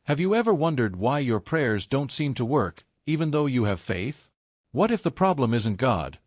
Have you ever wondered why your prayers don't seem to work, even though you have faith? What if the problem isn't God,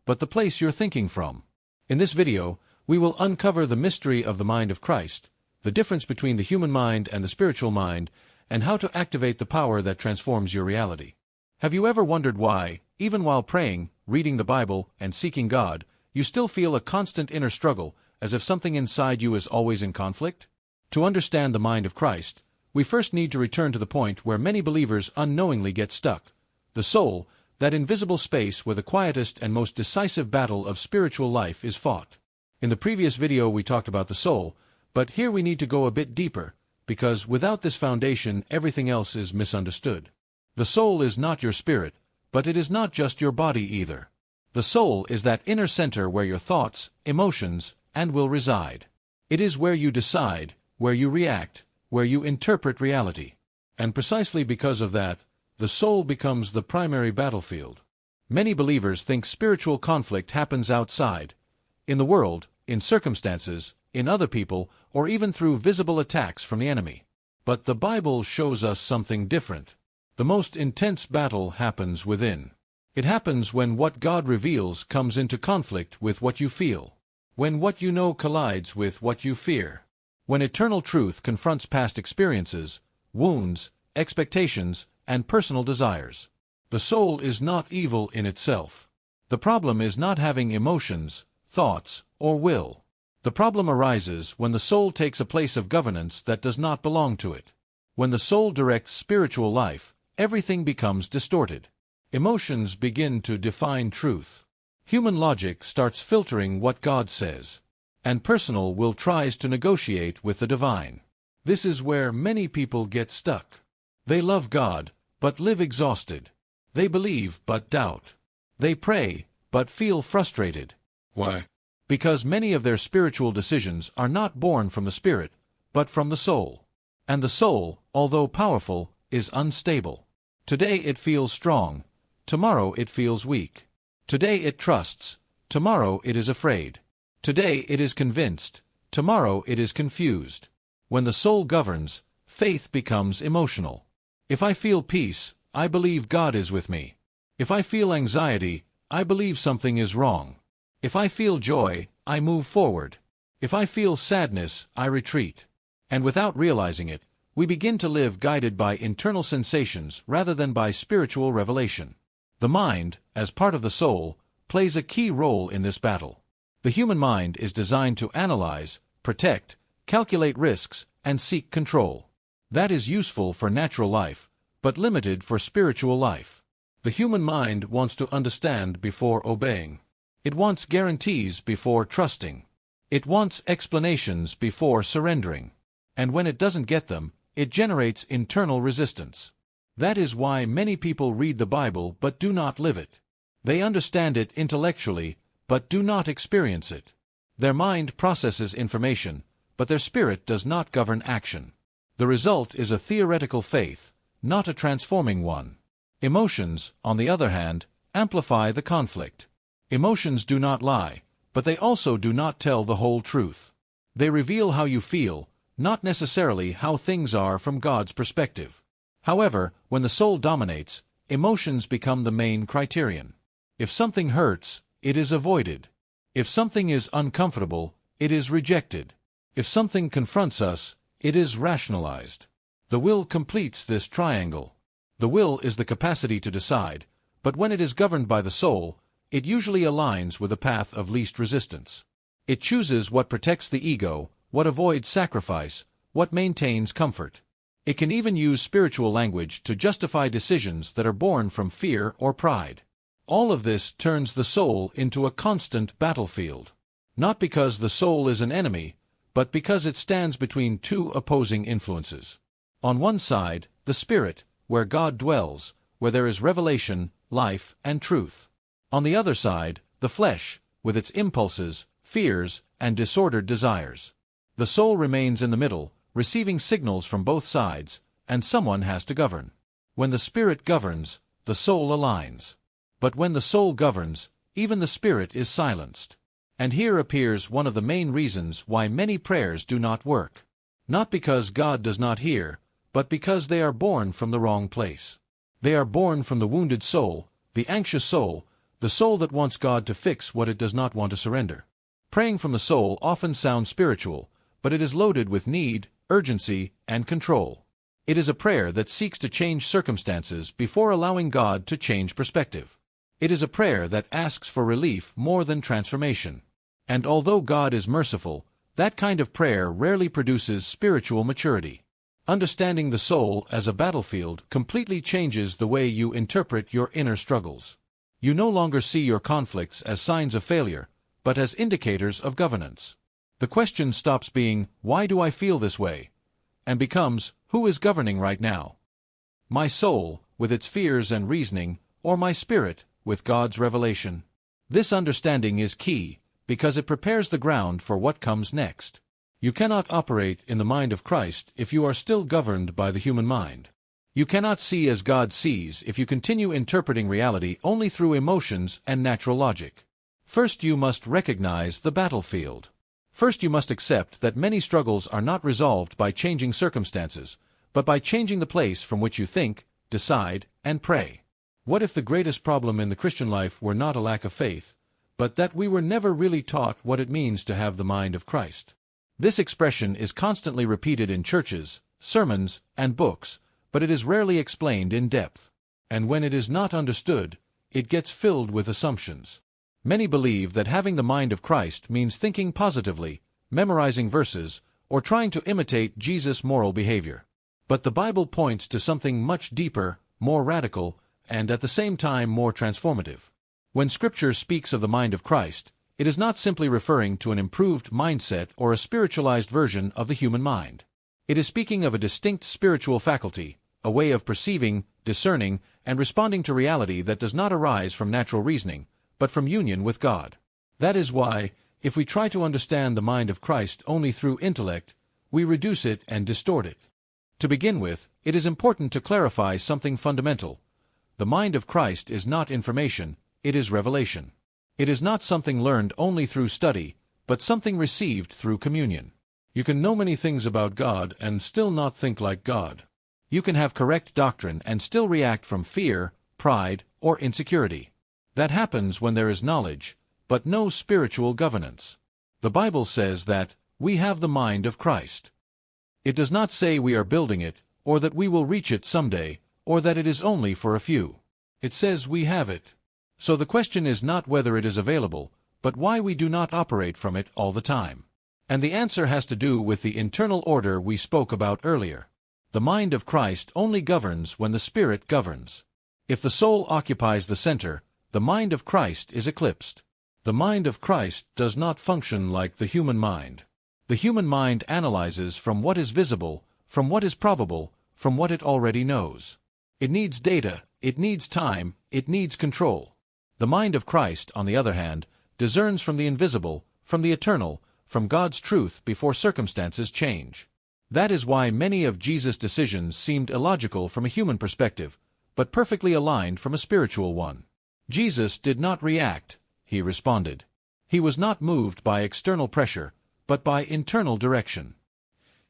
but the place you're thinking from? In this video, we will uncover the mystery of the mind of Christ, the difference between the human mind and the spiritual mind, and how to activate the power that transforms your reality. Have you ever wondered why, even while praying, reading the Bible, and seeking God, you still feel a constant inner struggle, as if something inside you is always in conflict? To understand the mind of Christ, we first need to return to the point where many believers unknowingly get stuck: the soul, that invisible space where the quietest and most decisive battle of spiritual life is fought. In the previous video we talked about the soul, but here we need to go a bit deeper, because without this foundation everything else is misunderstood. The soul is not your spirit, but it is not just your body either. The soul is that inner center where your thoughts, emotions, and will reside. It is where you decide, where you react, where you interpret reality. And precisely because of that, the soul becomes the primary battlefield. Many believers think spiritual conflict happens outside, in the world, in circumstances, in other people, or even through visible attacks from the enemy. But the Bible shows us something different. The most intense battle happens within. It happens when what God reveals comes into conflict with what you feel, when what you know collides with what you fear, when eternal truth confronts past experiences, wounds, expectations, and personal desires. The soul is not evil in itself. The problem is not having emotions, thoughts, or will. The problem arises when the soul takes a place of governance that does not belong to it. When the soul directs spiritual life, everything becomes distorted. Emotions begin to define truth. Human logic starts filtering what God says, and personal will tries to negotiate with the divine. This is where many people get stuck. They love God, but live exhausted. They believe, but doubt. They pray, but feel frustrated. Why? Because many of their spiritual decisions are not born from the spirit, but from the soul. And the soul, although powerful, is unstable. Today it feels strong, tomorrow it feels weak. Today it trusts, tomorrow it is afraid. Today it is convinced, tomorrow it is confused. When the soul governs, faith becomes emotional. If I feel peace, I believe God is with me. If I feel anxiety, I believe something is wrong. If I feel joy, I move forward. If I feel sadness, I retreat. And without realizing it, we begin to live guided by internal sensations rather than by spiritual revelation. The mind, as part of the soul, plays a key role in this battle. The human mind is designed to analyze, protect, calculate risks, and seek control. That is useful for natural life, but limited for spiritual life. The human mind wants to understand before obeying. It wants guarantees before trusting. It wants explanations before surrendering. And when it doesn't get them, it generates internal resistance. That is why many people read the Bible but do not live it. They understand it intellectually, but do not experience it. Their mind processes information, but their spirit does not govern action. The result is a theoretical faith, not a transforming one. Emotions, on the other hand, amplify the conflict. Emotions do not lie, but they also do not tell the whole truth. They reveal how you feel, not necessarily how things are from God's perspective. However, when the soul dominates, emotions become the main criterion. If something hurts, it is avoided. If something is uncomfortable, it is rejected. If something confronts us, it is rationalized. The will completes this triangle. The will is the capacity to decide, but when it is governed by the soul, it usually aligns with a path of least resistance. It chooses what protects the ego, what avoids sacrifice, what maintains comfort. It can even use spiritual language to justify decisions that are born from fear or pride. All of this turns the soul into a constant battlefield. Not because the soul is an enemy, but because it stands between two opposing influences. On one side, the spirit, where God dwells, where there is revelation, life, and truth. On the other side, the flesh, with its impulses, fears, and disordered desires. The soul remains in the middle, receiving signals from both sides, and someone has to govern. When the spirit governs, the soul aligns. But when the soul governs, even the spirit is silenced. And here appears one of the main reasons why many prayers do not work. Not because God does not hear, but because they are born from the wrong place. They are born from the wounded soul, the anxious soul, the soul that wants God to fix what it does not want to surrender. Praying from the soul often sounds spiritual, but it is loaded with need, urgency, and control. It is a prayer that seeks to change circumstances before allowing God to change perspective. It is a prayer that asks for relief more than transformation. And although God is merciful, that kind of prayer rarely produces spiritual maturity. Understanding the soul as a battlefield completely changes the way you interpret your inner struggles. You no longer see your conflicts as signs of failure, but as indicators of governance. The question stops being, "Why do I feel this way?" and becomes, "Who is governing right now? My soul, with its fears and reasoning, or my spirit, with God's revelation?" This understanding is key, because it prepares the ground for what comes next. You cannot operate in the mind of Christ if you are still governed by the human mind. You cannot see as God sees if you continue interpreting reality only through emotions and natural logic. First, you must recognize the battlefield. First, you must accept that many struggles are not resolved by changing circumstances, but by changing the place from which you think, decide, and pray. What if the greatest problem in the Christian life were not a lack of faith, but that we were never really taught what it means to have the mind of Christ? This expression is constantly repeated in churches, sermons, and books, but it is rarely explained in depth. And when it is not understood, it gets filled with assumptions. Many believe that having the mind of Christ means thinking positively, memorizing verses, or trying to imitate Jesus' moral behavior. But the Bible points to something much deeper, more radical, and at the same time more transformative. When Scripture speaks of the mind of Christ, it is not simply referring to an improved mindset or a spiritualized version of the human mind. It is speaking of a distinct spiritual faculty, a way of perceiving, discerning, and responding to reality that does not arise from natural reasoning, but from union with God. That is why, if we try to understand the mind of Christ only through intellect, we reduce it and distort it. To begin with, it is important to clarify something fundamental. The mind of Christ is not information, it is revelation. It is not something learned only through study, but something received through communion. You can know many things about God and still not think like God. You can have correct doctrine and still react from fear, pride, or insecurity. That happens when there is knowledge, but no spiritual governance. The Bible says that we have the mind of Christ. It does not say we are building it, or that we will reach it someday, or that it is only for a few. It says we have it. So the question is not whether it is available, but why we do not operate from it all the time. And the answer has to do with the internal order we spoke about earlier. The mind of Christ only governs when the Spirit governs. If the soul occupies the center, the mind of Christ is eclipsed. The mind of Christ does not function like the human mind. The human mind analyzes from what is visible, from what is probable, from what it already knows. It needs data, it needs time, it needs control. The mind of Christ, on the other hand, discerns from the invisible, from the eternal, from God's truth before circumstances change. That is why many of Jesus' decisions seemed illogical from a human perspective, but perfectly aligned from a spiritual one. Jesus did not react, he responded. He was not moved by external pressure, but by internal direction.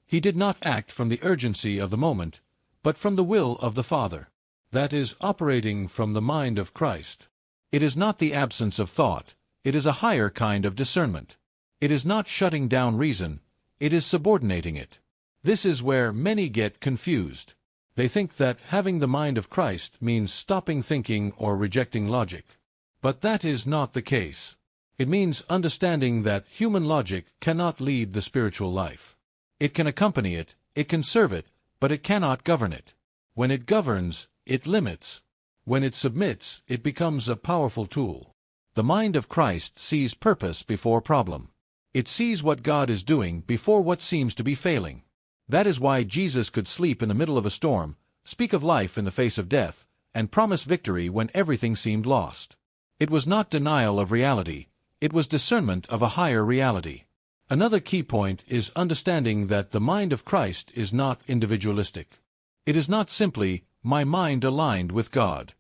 He did not act from the urgency of the moment, but from the will of the Father. That is operating from the mind of Christ. It is not the absence of thought, it is a higher kind of discernment. It is not shutting down reason, it is subordinating it. This is where many get confused. They think that having the mind of Christ means stopping thinking or rejecting logic. But that is not the case. It means understanding that human logic cannot lead the spiritual life. It can accompany it, it can serve it, but it cannot govern it. When it governs, it limits. When it submits, it becomes a powerful tool. The mind of Christ sees purpose before problem. It sees what God is doing before what seems to be failing. That is why Jesus could sleep in the middle of a storm, speak of life in the face of death, and promise victory when everything seemed lost. It was not denial of reality, it was discernment of a higher reality. Another key point is understanding that the mind of Christ is not individualistic. It is not simply, my mind aligned with God.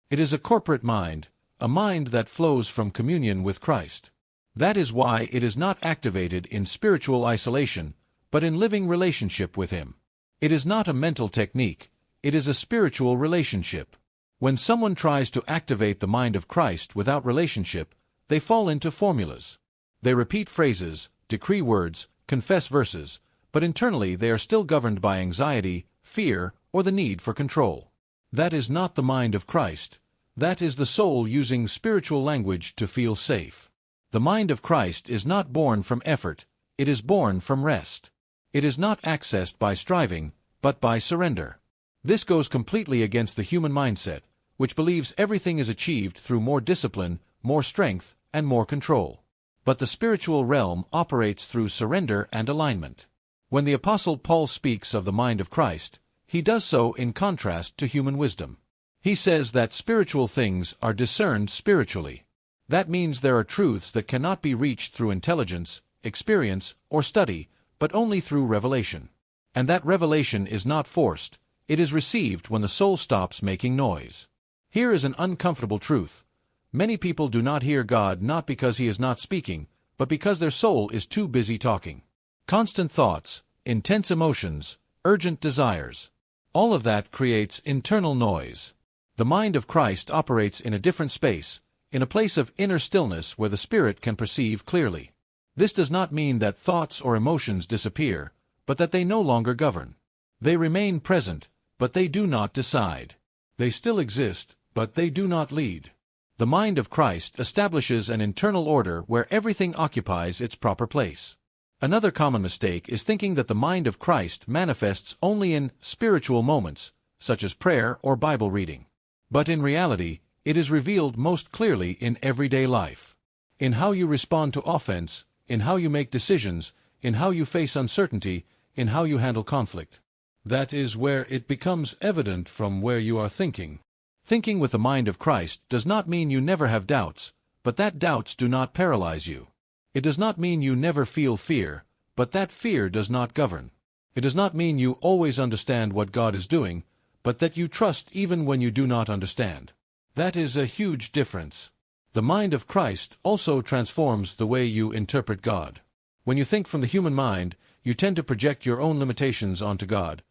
It is a corporate mind, a mind that flows from communion with Christ. That is why it is not activated in spiritual isolation, but in living relationship with Him. It is not a mental technique, it is a spiritual relationship. When someone tries to activate the mind of Christ without relationship, they fall into formulas. They repeat phrases, decree words, confess verses, but internally they are still governed by anxiety, fear, or the need for control. That is not the mind of Christ. That is the soul using spiritual language to feel safe. The mind of Christ is not born from effort, it is born from rest. It is not accessed by striving, but by surrender. This goes completely against the human mindset, which believes everything is achieved through more discipline, more strength, and more control. But the spiritual realm operates through surrender and alignment. When the Apostle Paul speaks of the mind of Christ, he does so in contrast to human wisdom. He says that spiritual things are discerned spiritually. That means there are truths that cannot be reached through intelligence, experience, or study, but only through revelation. And that revelation is not forced, it is received when the soul stops making noise. Here is an uncomfortable truth. Many people do not hear God not because He is not speaking, but because their soul is too busy talking. Constant thoughts, intense emotions, urgent desires. All of that creates internal noise. The mind of Christ operates in a different space, in a place of inner stillness where the Spirit can perceive clearly. This does not mean that thoughts or emotions disappear, but that they no longer govern. They remain present, but they do not decide. They still exist, but they do not lead. The mind of Christ establishes an internal order where everything occupies its proper place. Another common mistake is thinking that the mind of Christ manifests only in spiritual moments, such as prayer or Bible reading. But in reality, it is revealed most clearly in everyday life. In how you respond to offense, in how you make decisions, in how you face uncertainty, in how you handle conflict. That is where it becomes evident from where you are thinking. Thinking with the mind of Christ does not mean you never have doubts, but that doubts do not paralyze you. It does not mean you never feel fear, but that fear does not govern. It does not mean you always understand what God is doing, but that you trust even when you do not understand. That is a huge difference. The mind of Christ also transforms the way you interpret God. When you think from the human mind, you tend to project your own limitations onto God.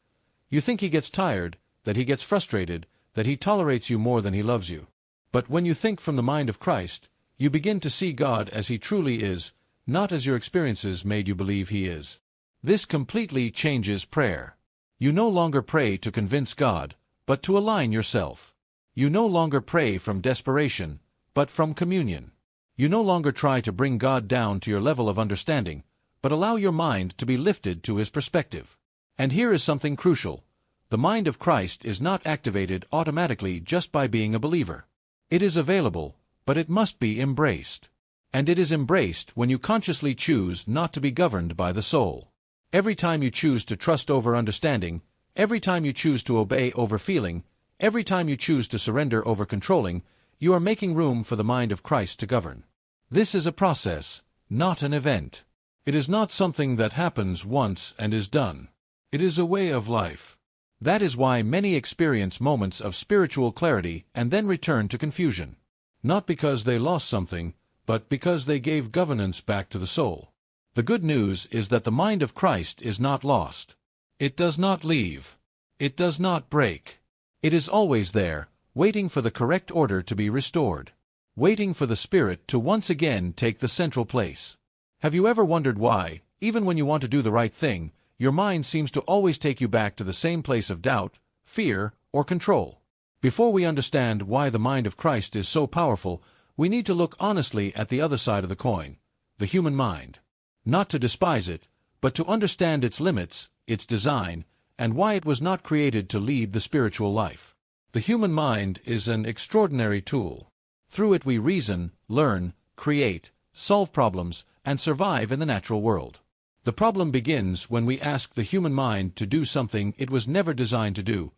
You think He gets tired, that He gets frustrated, that He tolerates you more than He loves you. But when you think from the mind of Christ, you begin to see God as He truly is, not as your experiences made you believe He is. This completely changes prayer. You no longer pray to convince God, but to align yourself. You no longer pray from desperation, but from communion. You no longer try to bring God down to your level of understanding, but allow your mind to be lifted to His perspective. And here is something crucial. The mind of Christ is not activated automatically just by being a believer. It is available, but it must be embraced. And it is embraced when you consciously choose not to be governed by the soul. Every time you choose to trust over understanding, every time you choose to obey over feeling, every time you choose to surrender over controlling, you are making room for the mind of Christ to govern. This is a process, not an event. It is not something that happens once and is done. It is a way of life. That is why many experience moments of spiritual clarity and then return to confusion. Not because they lost something, but because they gave governance back to the soul. The good news is that the mind of Christ is not lost. It does not leave. It does not break. It is always there, waiting for the correct order to be restored. Waiting for the Spirit to once again take the central place. Have you ever wondered why, even when you want to do the right thing, your mind seems to always take you back to the same place of doubt, fear, or control? Before we understand why the mind of Christ is so powerful, we need to look honestly at the other side of the coin, the human mind. Not to despise it, but to understand its limits, its design, and why it was not created to lead the spiritual life. The human mind is an extraordinary tool. Through it we reason, learn, create, solve problems, and survive in the natural world. The problem begins when we ask the human mind to do something it was never designed to do,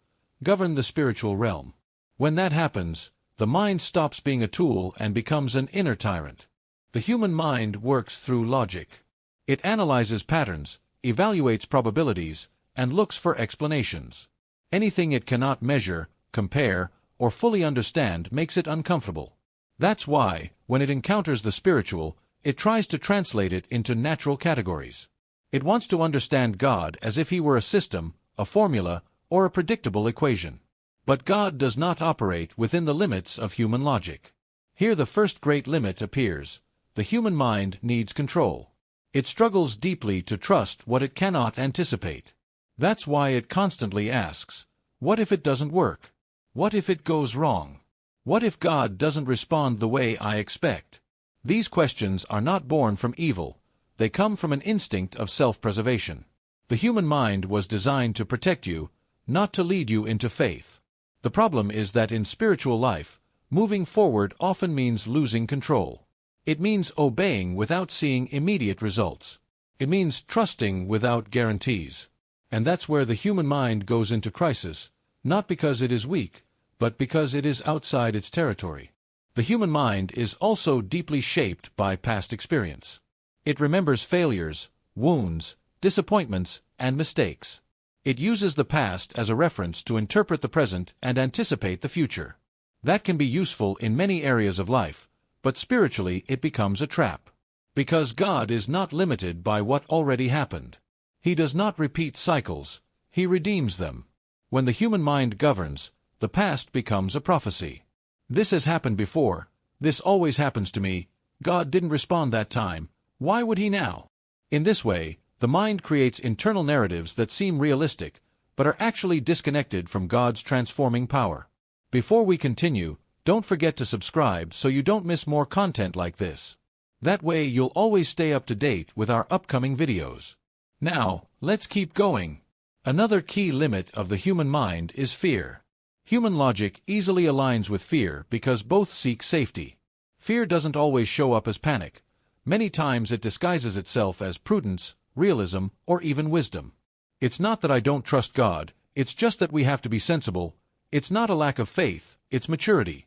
govern the spiritual realm. When that happens, the mind stops being a tool and becomes an inner tyrant. The human mind works through logic. It analyzes patterns, evaluates probabilities, and looks for explanations. Anything it cannot measure, compare, or fully understand makes it uncomfortable. That's why, when it encounters the spiritual, it tries to translate it into natural categories. It wants to understand God as if He were a system, a formula, or a predictable equation. But God does not operate within the limits of human logic. Here the first great limit appears. The human mind needs control. It struggles deeply to trust what it cannot anticipate. That's why it constantly asks, what if it doesn't work? What if it goes wrong? What if God doesn't respond the way I expect? These questions are not born from evil. They come from an instinct of self-preservation. The human mind was designed to protect you, not to lead you into faith. The problem is that in spiritual life, moving forward often means losing control. It means obeying without seeing immediate results. It means trusting without guarantees. And that's where the human mind goes into crisis, not because it is weak, but because it is outside its territory. The human mind is also deeply shaped by past experience. It remembers failures, wounds, disappointments, and mistakes. It uses the past as a reference to interpret the present and anticipate the future. That can be useful in many areas of life, but spiritually it becomes a trap. Because God is not limited by what already happened. He does not repeat cycles, He redeems them. When the human mind governs, the past becomes a prophecy. This has happened before, this always happens to me, God didn't respond that time, why would He now? In this way, the mind creates internal narratives that seem realistic, but are actually disconnected from God's transforming power. Before we continue, don't forget to subscribe so you don't miss more content like this. That way you'll always stay up to date with our upcoming videos. Now, let's keep going. Another key limit of the human mind is fear. Human logic easily aligns with fear because both seek safety. Fear doesn't always show up as panic. Many times it disguises itself as prudence, realism, or even wisdom. It's not that I don't trust God, it's just that we have to be sensible. It's not a lack of faith, it's maturity.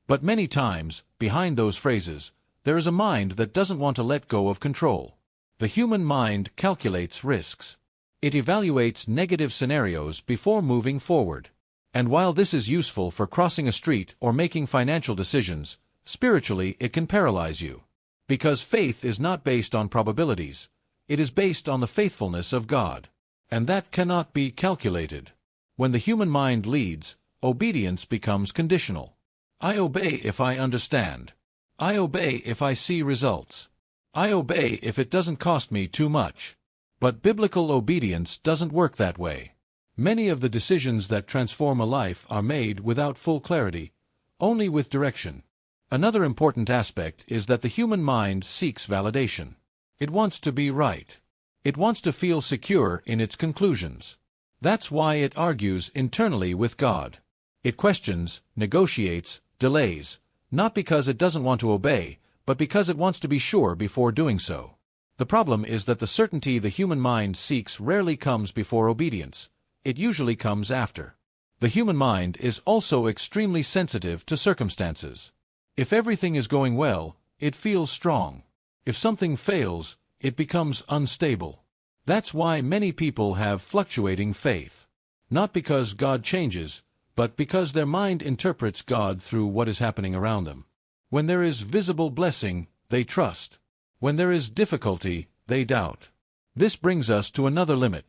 But many times, behind those phrases, there is a mind that doesn't want to let go of control. The human mind calculates risks. It evaluates negative scenarios before moving forward. And while this is useful for crossing a street or making financial decisions, spiritually it can paralyze you. Because faith is not based on probabilities, it is based on the faithfulness of God. And that cannot be calculated. When the human mind leads, obedience becomes conditional. I obey if I understand. I obey if I see results. I obey if it doesn't cost me too much. But biblical obedience doesn't work that way. Many of the decisions that transform a life are made without full clarity, only with direction. Another important aspect is that the human mind seeks validation. It wants to be right. It wants to feel secure in its conclusions. That's why it argues internally with God. It questions, negotiates, delays, not because it doesn't want to obey, but because it wants to be sure before doing so. The problem is that the certainty the human mind seeks rarely comes before obedience. It usually comes after. The human mind is also extremely sensitive to circumstances. If everything is going well, it feels strong. If something fails, it becomes unstable. That's why many people have fluctuating faith. Not because God changes, but because their mind interprets God through what is happening around them. When there is visible blessing, they trust. When there is difficulty, they doubt. This brings us to another limit.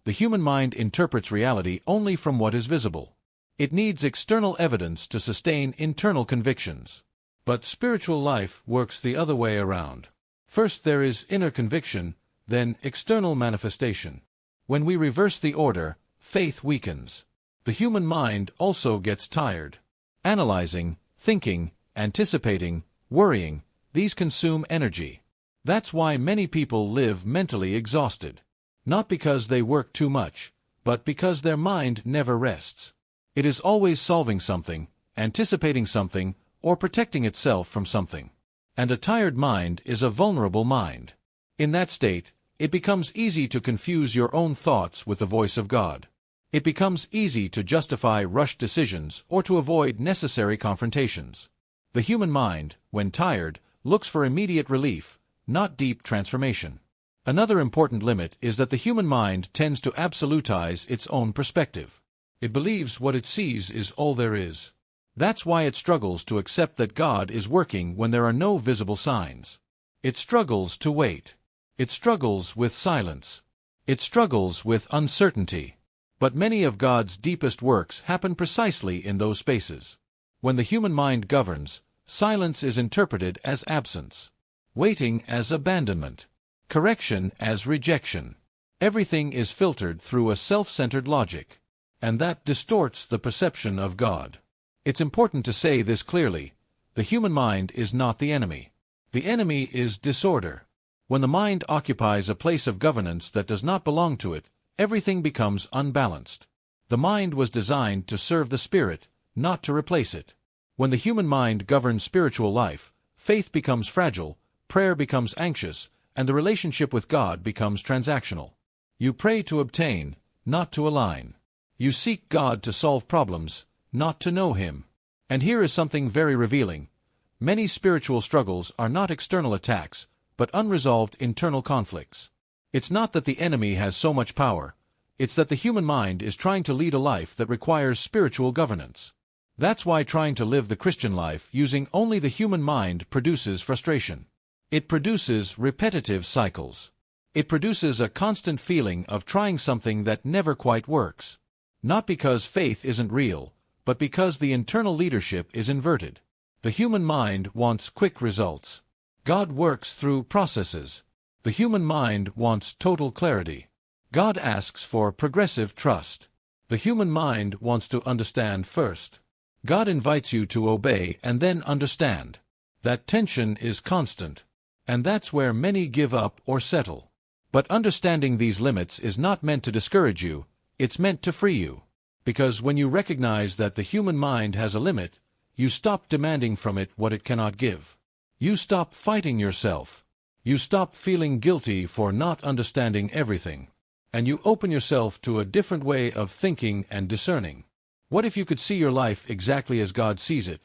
The human mind interprets reality only from what is visible. It needs external evidence to sustain internal convictions. But spiritual life works the other way around. First there is inner conviction, then external manifestation. When we reverse the order, faith weakens. The human mind also gets tired. Analyzing, thinking, anticipating, worrying, these consume energy. That's why many people live mentally exhausted. Not because they work too much, but because their mind never rests. It is always solving something, anticipating something, or protecting itself from something. And a tired mind is a vulnerable mind. In that state, it becomes easy to confuse your own thoughts with the voice of God. It becomes easy to justify rushed decisions or to avoid necessary confrontations. The human mind, when tired, looks for immediate relief, not deep transformation. Another important limit is that the human mind tends to absolutize its own perspective. It believes what it sees is all there is. That's why it struggles to accept that God is working when there are no visible signs. It struggles to wait. It struggles with silence. It struggles with uncertainty. But many of God's deepest works happen precisely in those spaces. When the human mind governs, silence is interpreted as absence, waiting as abandonment, correction as rejection. Everything is filtered through a self-centered logic, and that distorts the perception of God. It's important to say this clearly: the human mind is not the enemy. The enemy is disorder. When the mind occupies a place of governance that does not belong to it, everything becomes unbalanced. The mind was designed to serve the spirit, not to replace it. When the human mind governs spiritual life, faith becomes fragile, prayer becomes anxious, and the relationship with God becomes transactional. You pray to obtain, not to align. You seek God to solve problems, not to know Him. And here is something very revealing. Many spiritual struggles are not external attacks, but unresolved internal conflicts. It's not that the enemy has so much power, it's that the human mind is trying to lead a life that requires spiritual governance. That's why trying to live the Christian life using only the human mind produces frustration. It produces repetitive cycles. It produces a constant feeling of trying something that never quite works. Not because faith isn't real, but because the internal leadership is inverted. The human mind wants quick results. God works through processes. The human mind wants total clarity. God asks for progressive trust. The human mind wants to understand first. God invites you to obey and then understand. That tension is constant. And that's where many give up or settle. But understanding these limits is not meant to discourage you, it's meant to free you. Because when you recognize that the human mind has a limit, you stop demanding from it what it cannot give. You stop fighting yourself. You stop feeling guilty for not understanding everything. And you open yourself to a different way of thinking and discerning. What if you could see your life exactly as God sees it,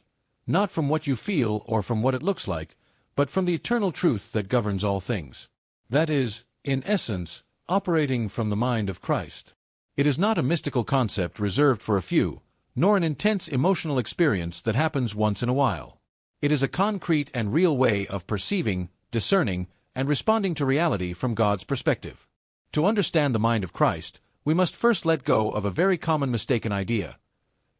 not from what you feel or from what it looks like, but from the eternal truth that governs all things? That is, in essence, operating from the mind of Christ. It is not a mystical concept reserved for a few, nor an intense emotional experience that happens once in a while. It is a concrete and real way of perceiving, discerning, and responding to reality from God's perspective. To understand the mind of Christ, we must first let go of a very common mistaken idea.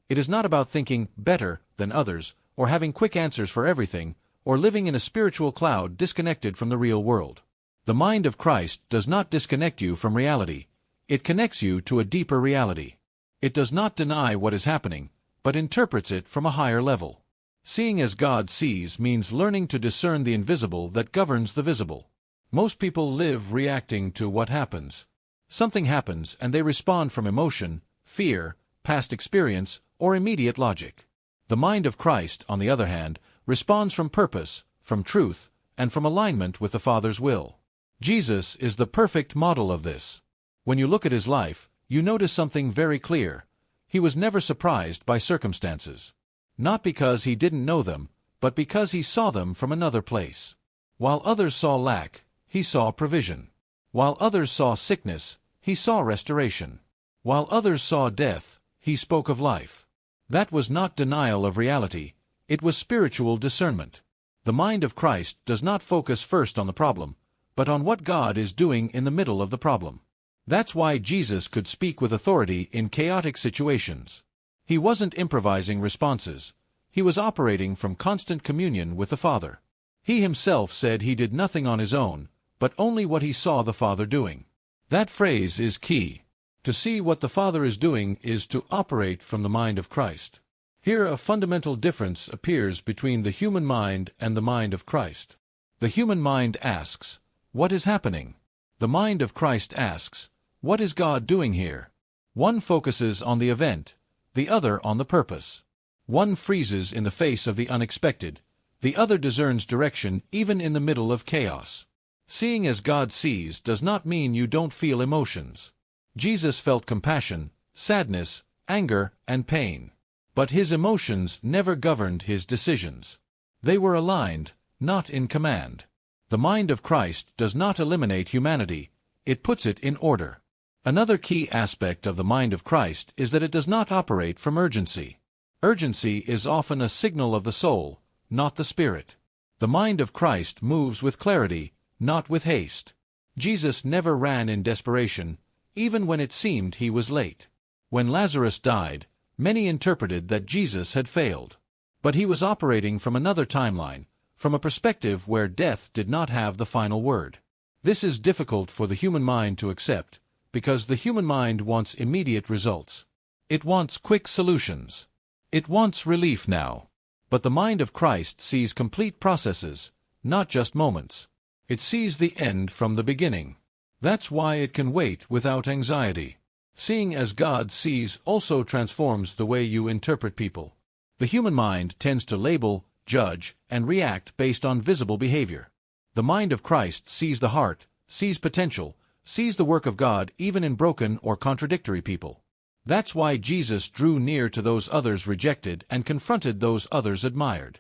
It is not about thinking better than others, or having quick answers for everything, or living in a spiritual cloud disconnected from the real world. The mind of Christ does not disconnect you from reality. It connects you to a deeper reality. It does not deny what is happening, but interprets it from a higher level. Seeing as God sees means learning to discern the invisible that governs the visible. Most people live reacting to what happens. Something happens and they respond from emotion, fear, past experience, or immediate logic. The mind of Christ, on the other hand, responds from purpose, from truth, and from alignment with the Father's will. Jesus is the perfect model of this. When you look at his life, you notice something very clear. He was never surprised by circumstances. Not because he didn't know them, but because he saw them from another place. While others saw lack, he saw provision. While others saw sickness, he saw restoration. While others saw death, he spoke of life. That was not denial of reality, it was spiritual discernment. The mind of Christ does not focus first on the problem, but on what God is doing in the middle of the problem. That's why Jesus could speak with authority in chaotic situations. He wasn't improvising responses. He was operating from constant communion with the Father. He himself said he did nothing on his own, but only what he saw the Father doing. That phrase is key. To see what the Father is doing is to operate from the mind of Christ. Here a fundamental difference appears between the human mind and the mind of Christ. The human mind asks, "What is happening?" The mind of Christ asks, "What is God doing here?" One focuses on the event, the other on the purpose. One freezes in the face of the unexpected, the other discerns direction even in the middle of chaos. Seeing as God sees does not mean you don't feel emotions. Jesus felt compassion, sadness, anger, and pain. But his emotions never governed his decisions. They were aligned, not in command. The mind of Christ does not eliminate humanity, it puts it in order. Another key aspect of the mind of Christ is that it does not operate from urgency. Urgency is often a signal of the soul, not the spirit. The mind of Christ moves with clarity, not with haste. Jesus never ran in desperation, even when it seemed he was late. When Lazarus died, many interpreted that Jesus had failed. But he was operating from another timeline, from a perspective where death did not have the final word. This is difficult for the human mind to accept, because the human mind wants immediate results. It wants quick solutions. It wants relief now. But the mind of Christ sees complete processes, not just moments. It sees the end from the beginning. That's why it can wait without anxiety. Seeing as God sees also transforms the way you interpret people. The human mind tends to label, judge, and react based on visible behavior. The mind of Christ sees the heart, sees potential, sees the work of God even in broken or contradictory people. That's why Jesus drew near to those others rejected and confronted those others admired.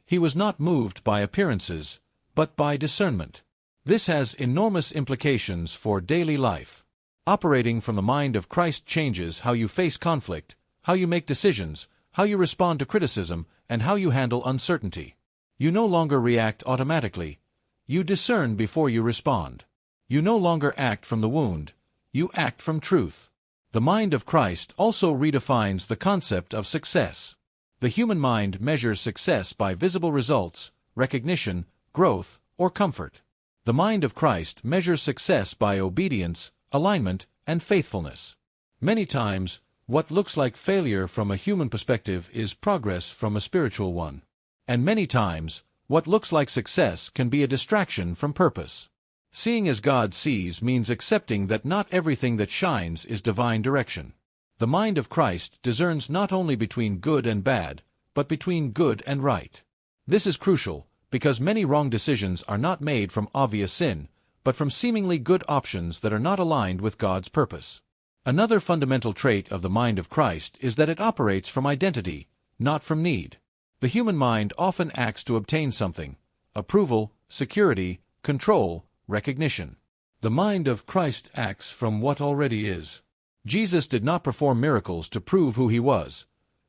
He was not moved by appearances, but by discernment. This has enormous implications for daily life. Operating from the mind of Christ changes how you face conflict, how you make decisions, how you respond to criticism, and how you handle uncertainty. You no longer react automatically. You discern before you respond. You no longer act from the wound. You act from truth. The mind of Christ also redefines the concept of success. The human mind measures success by visible results, recognition, growth, or comfort. The mind of Christ measures success by obedience, alignment, and faithfulness. Many times, what looks like failure from a human perspective is progress from a spiritual one. And many times, what looks like success can be a distraction from purpose. Seeing as God sees means accepting that not everything that shines is divine direction. The mind of Christ discerns not only between good and bad, but between good and right. This is crucial, because many wrong decisions are not made from obvious sin, but from seemingly good options that are not aligned with God's purpose. Another fundamental trait of the mind of Christ is that it operates from identity, not from need. The human mind often acts to obtain something: approval, security, control, recognition. The mind of Christ acts from what already is. Jesus did not perform miracles to prove who he was.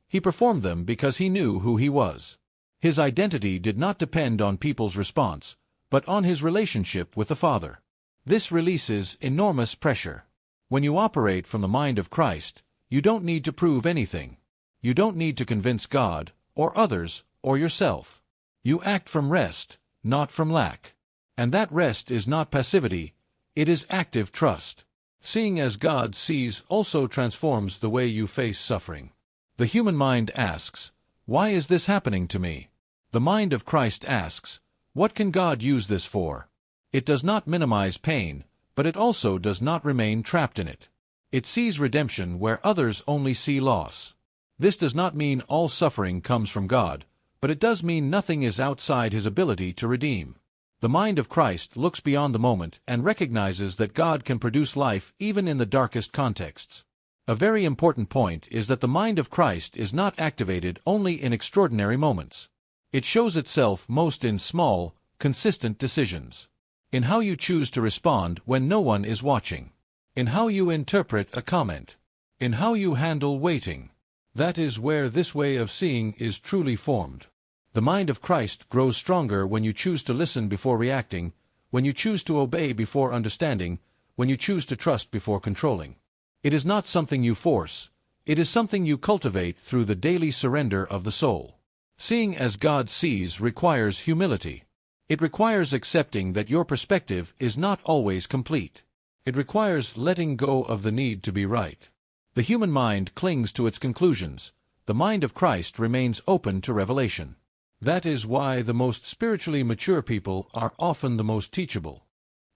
He performed them because he knew who he was. His identity did not depend on people's response, but on his relationship with the Father. This releases enormous pressure. When you operate from the mind of Christ, you don't need to prove anything. You don't need to convince God, or others, or yourself. You act from rest, not from lack. And that rest is not passivity, it is active trust. Seeing as God sees also transforms the way you face suffering. The human mind asks, "Why is this happening to me?" The mind of Christ asks, "What can God use this for?" It does not minimize pain, but it also does not remain trapped in it. It sees redemption where others only see loss. This does not mean all suffering comes from God, but it does mean nothing is outside his ability to redeem. The mind of Christ looks beyond the moment and recognizes that God can produce life even in the darkest contexts. A very important point is that the mind of Christ is not activated only in extraordinary moments. It shows itself most in small, consistent decisions. In how you choose to respond when no one is watching. In how you interpret a comment. In how you handle waiting. That is where this way of seeing is truly formed. The mind of Christ grows stronger when you choose to listen before reacting, when you choose to obey before understanding, when you choose to trust before controlling. It is not something you force, it is something you cultivate through the daily surrender of the soul. Seeing as God sees requires humility. It requires accepting that your perspective is not always complete. It requires letting go of the need to be right. The human mind clings to its conclusions. The mind of Christ remains open to revelation. That is why the most spiritually mature people are often the most teachable.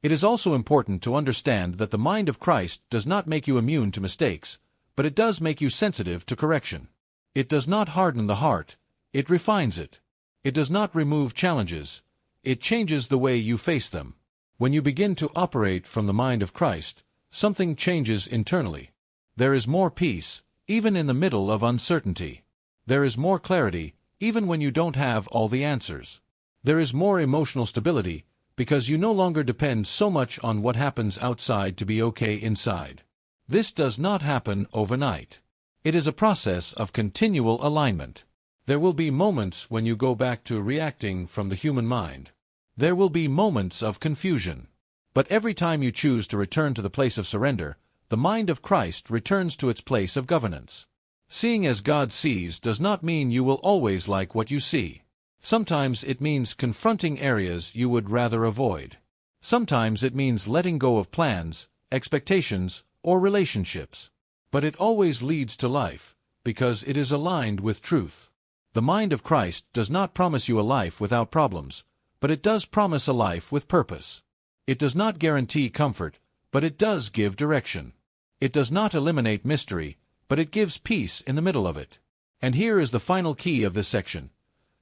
It is also important to understand that the mind of Christ does not make you immune to mistakes, but it does make you sensitive to correction. It does not harden the heart, it refines it. It does not remove challenges, it changes the way you face them. When you begin to operate from the mind of Christ, something changes internally. There is more peace, even in the middle of uncertainty. There is more clarity, even when you don't have all the answers. There is more emotional stability, because you no longer depend so much on what happens outside to be okay inside. This does not happen overnight. It is a process of continual alignment. There will be moments when you go back to reacting from the human mind. There will be moments of confusion. But every time you choose to return to the place of surrender, the mind of Christ returns to its place of governance. Seeing as God sees does not mean you will always like what you see. Sometimes it means confronting areas you would rather avoid. Sometimes it means letting go of plans, expectations, or relationships. But it always leads to life, because it is aligned with truth. The mind of Christ does not promise you a life without problems, but it does promise a life with purpose. It does not guarantee comfort, but it does give direction. It does not eliminate mystery, but it gives peace in the middle of it. And here is the final key of this section.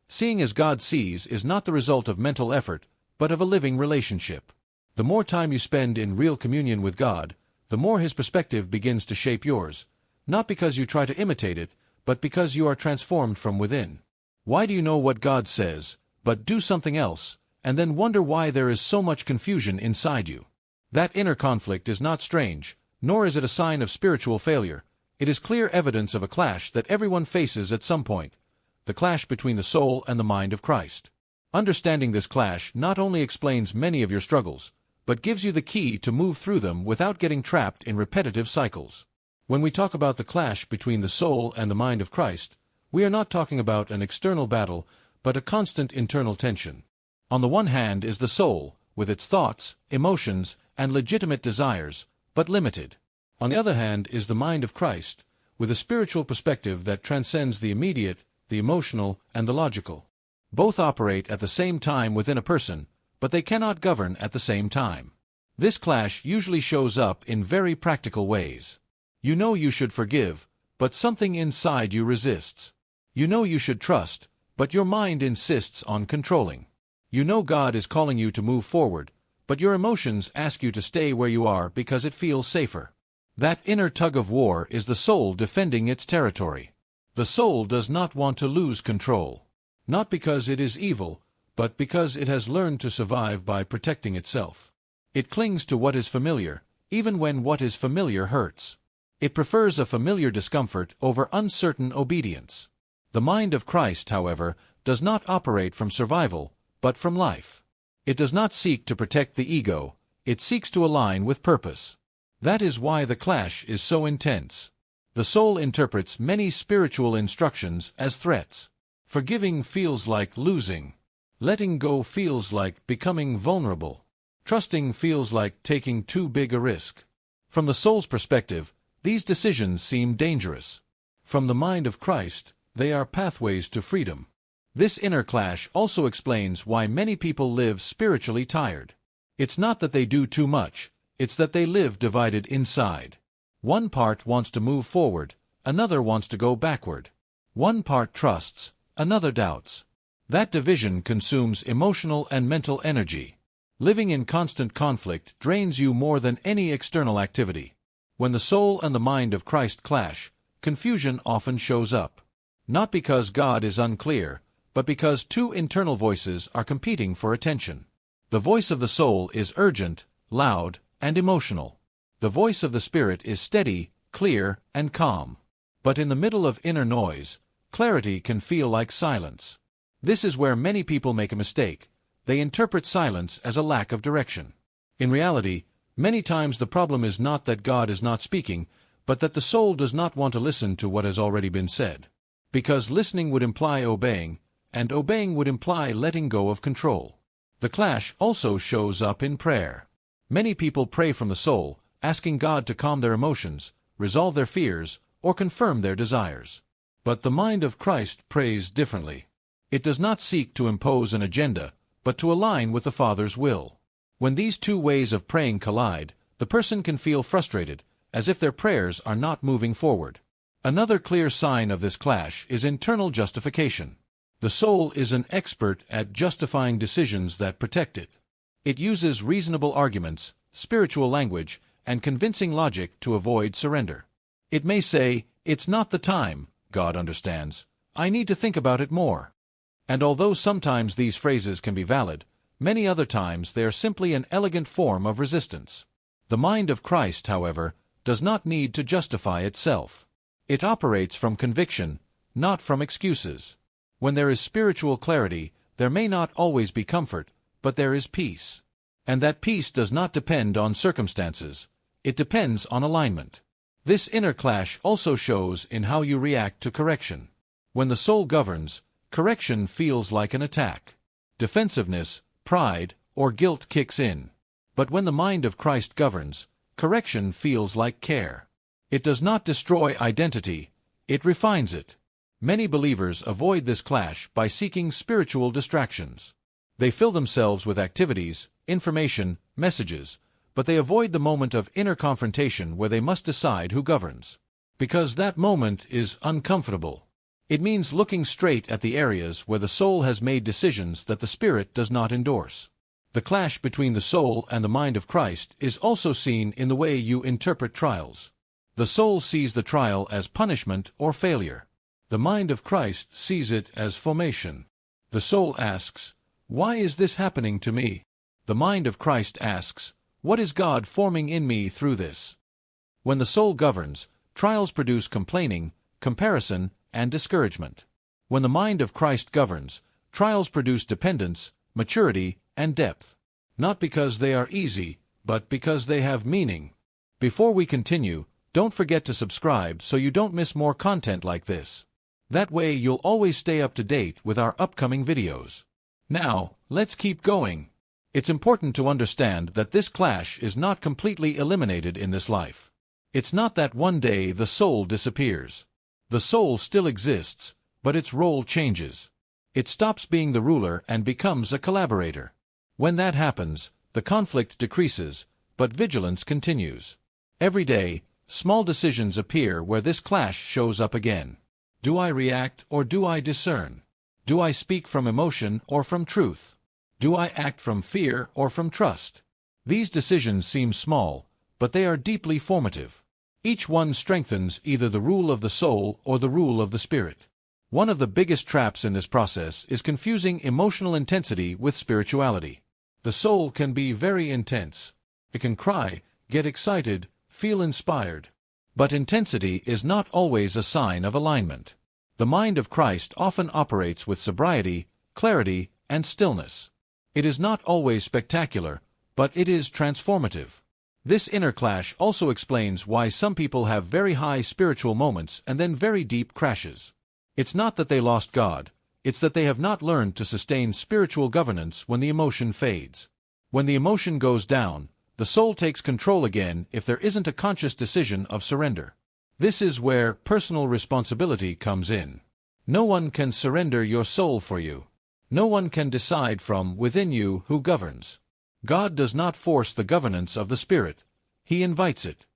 Seeing as God sees is not the result of mental effort, but of a living relationship. The more time you spend in real communion with God, the more His perspective begins to shape yours, not because you try to imitate it, but because you are transformed from within. Why do you know what God says, but do something else, and then wonder why there is so much confusion inside you? That inner conflict is not strange, nor is it a sign of spiritual failure. It is clear evidence of a clash that everyone faces at some point, the clash between the soul and the mind of Christ. Understanding this clash not only explains many of your struggles, but gives you the key to move through them without getting trapped in repetitive cycles. When we talk about the clash between the soul and the mind of Christ, we are not talking about an external battle, but a constant internal tension. On the one hand is the soul, with its thoughts, emotions, and legitimate desires, but limited. On the other hand is the mind of Christ, with a spiritual perspective that transcends the immediate, the emotional, and the logical. Both operate at the same time within a person, but they cannot govern at the same time. This clash usually shows up in very practical ways. You know you should forgive, but something inside you resists. You know you should trust, but your mind insists on controlling. You know God is calling you to move forward, but your emotions ask you to stay where you are because it feels safer. That inner tug-of-war is the soul defending its territory. The soul does not want to lose control. Not because it is evil, but because it has learned to survive by protecting itself. It clings to what is familiar, even when what is familiar hurts. It prefers a familiar discomfort over uncertain obedience. The mind of Christ, however, does not operate from survival, but from life. It does not seek to protect the ego, it seeks to align with purpose. That is why the clash is so intense. The soul interprets many spiritual instructions as threats. Forgiving feels like losing. Letting go feels like becoming vulnerable. Trusting feels like taking too big a risk. From the soul's perspective, these decisions seem dangerous. From the mind of Christ, they are pathways to freedom. This inner clash also explains why many people live spiritually tired. It's not that they do too much, it's that they live divided inside. One part wants to move forward, another wants to go backward. One part trusts, another doubts. That division consumes emotional and mental energy. Living in constant conflict drains you more than any external activity. When the soul and the mind of Christ clash, confusion often shows up. Not because God is unclear, but because two internal voices are competing for attention. The voice of the soul is urgent, loud, and emotional. The voice of the Spirit is steady, clear, and calm. But in the middle of inner noise, clarity can feel like silence. This is where many people make a mistake. They interpret silence as a lack of direction. In reality, many times the problem is not that God is not speaking, but that the soul does not want to listen to what has already been said. Because listening would imply obeying, and obeying would imply letting go of control. The clash also shows up in prayer. Many people pray from the soul, asking God to calm their emotions, resolve their fears, or confirm their desires. But the mind of Christ prays differently. It does not seek to impose an agenda, but to align with the Father's will. When these two ways of praying collide, the person can feel frustrated, as if their prayers are not moving forward. Another clear sign of this clash is internal justification. The soul is an expert at justifying decisions that protect it. It uses reasonable arguments, spiritual language, and convincing logic to avoid surrender. It may say, "It's not the time, God understands. I need to think about it more." And although sometimes these phrases can be valid, many other times they are simply an elegant form of resistance. The mind of Christ, however, does not need to justify itself. It operates from conviction, not from excuses. When there is spiritual clarity, there may not always be comfort, but there is peace. And that peace does not depend on circumstances. It depends on alignment. This inner clash also shows in how you react to correction. When the soul governs, correction feels like an attack. Defensiveness, pride, or guilt kicks in. But when the mind of Christ governs, correction feels like care. It does not destroy identity, it refines it. Many believers avoid this clash by seeking spiritual distractions. They fill themselves with activities, information, messages, but they avoid the moment of inner confrontation where they must decide who governs. Because that moment is uncomfortable. It means looking straight at the areas where the soul has made decisions that the Spirit does not endorse. The clash between the soul and the mind of Christ is also seen in the way you interpret trials. The soul sees the trial as punishment or failure. The mind of Christ sees it as formation. The soul asks, "Why is this happening to me?" The mind of Christ asks, "What is God forming in me through this?" When the soul governs, trials produce complaining, comparison, and discouragement. When the mind of Christ governs, trials produce dependence, maturity, and depth. Not because they are easy, but because they have meaning. Before we continue, don't forget to subscribe so you don't miss more content like this. That way you'll always stay up to date with our upcoming videos. Now, let's keep going. It's important to understand that this clash is not completely eliminated in this life. It's not that one day the soul disappears. The soul still exists, but its role changes. It stops being the ruler and becomes a collaborator. When that happens, the conflict decreases, but vigilance continues. Every day, small decisions appear where this clash shows up again. Do I react or do I discern? Do I speak from emotion or from truth? Do I act from fear or from trust? These decisions seem small, but they are deeply formative. Each one strengthens either the rule of the soul or the rule of the spirit. One of the biggest traps in this process is confusing emotional intensity with spirituality. The soul can be very intense. It can cry, get excited, feel inspired. But intensity is not always a sign of alignment. The mind of Christ often operates with sobriety, clarity, and stillness. It is not always spectacular, but it is transformative. This inner clash also explains why some people have very high spiritual moments and then very deep crashes. It's not that they lost God, it's that they have not learned to sustain spiritual governance when the emotion fades. When the emotion goes down, the soul takes control again if there isn't a conscious decision of surrender. This is where personal responsibility comes in. No one can surrender your soul for you. No one can decide from within you who governs. God does not force the governance of the Spirit. He invites it.